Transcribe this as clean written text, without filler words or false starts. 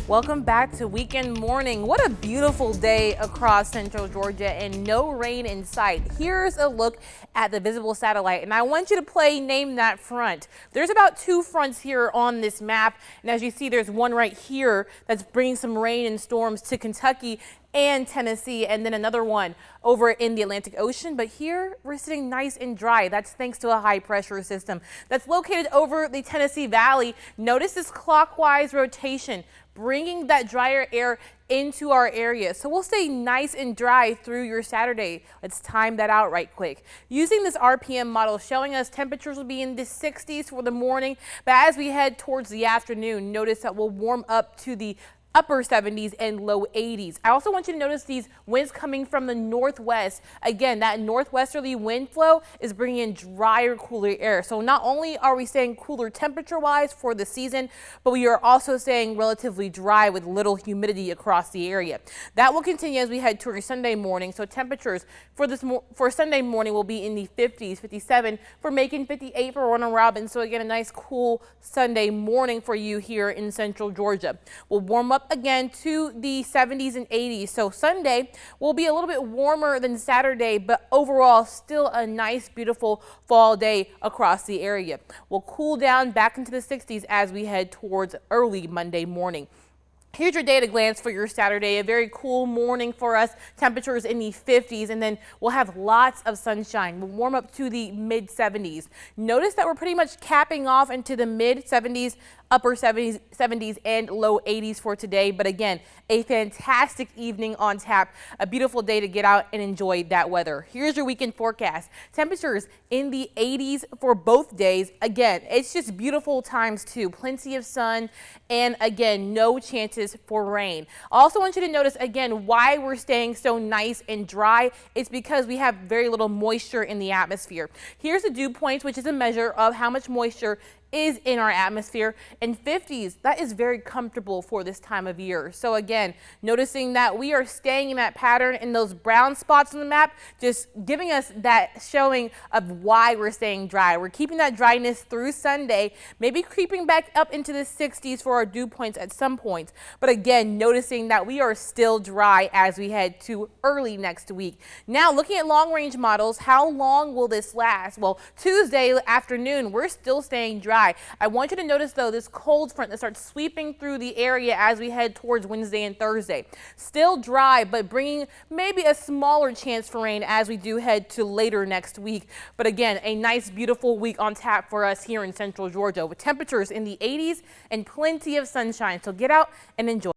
Welcome back to Weekend Morning. What a beautiful day across central Georgia and no rain in sight. Here's a look at the visible satellite, and I want you to play Name That Front. There's about 2 fronts here on this map, and as you see, there's one right here that's bringing some rain and storms to Kentucky and Tennessee, and then another one over in the Atlantic Ocean. But here we're sitting nice and dry. That's thanks to a high pressure system that's located over the Tennessee Valley. Notice this clockwise rotation, bringing that drier air into our area. So we'll stay nice and dry through your Saturday. Let's time that out right quick. Using this RPM model showing us temperatures will be in the 60s for the morning, but as we head towards the afternoon, notice that we'll warm up to the upper 70s and low 80s. I also want you to notice these winds coming from the northwest. Again, that northwesterly wind flow is bringing in drier, cooler air. So not only are we staying cooler temperature-wise for the season, but we are also staying relatively dry with little humidity across the area. That will continue as we head towards Sunday morning. So temperatures for Sunday morning will be in the 50s, 57 for Macon, 58 for Warner Robins. So again, a nice cool Sunday morning for you here in central Georgia. We'll warm up again to the 70s and 80s. So Sunday will be a little bit warmer than Saturday, but overall still a nice, beautiful fall day across the area. We'll cool down back into the 60s as we head towards early Monday morning. Here's your day at a glance for your Saturday. A very cool morning for us. Temperatures in the 50s, and then we'll have lots of sunshine. We'll warm up to the mid 70s. Notice that we're pretty much capping off into the mid 70s, upper 70s and low 80s for today. But again, a fantastic evening on tap. A beautiful day to get out and enjoy that weather. Here's your weekend forecast. Temperatures in the 80s for both days. Again, it's just beautiful times too. Plenty of sun, and again, no chances for rain. Also want you to notice again why we're staying so nice and dry. It's because we have very little moisture in the atmosphere. Here's the dew point, which is a measure of how much moisture is in our atmosphere. In 50s, that is very comfortable for this time of year. So again, noticing that we are staying in that pattern in those brown spots on the map, just giving us that showing of why we're staying dry. We're keeping that dryness through Sunday, maybe creeping back up into the 60s for our dew points at some points. But again, noticing that we are still dry as we head to early next week. Now, looking at long range models, how long will this last? Well, Tuesday afternoon, we're still staying dry. I want you to notice though this cold front that starts sweeping through the area as we head towards Wednesday and Thursday. Still dry, but bringing maybe a smaller chance for rain as we do head to later next week. But again, a nice, beautiful week on tap for us here in central Georgia with temperatures in the 80s and plenty of sunshine. So get out and enjoy.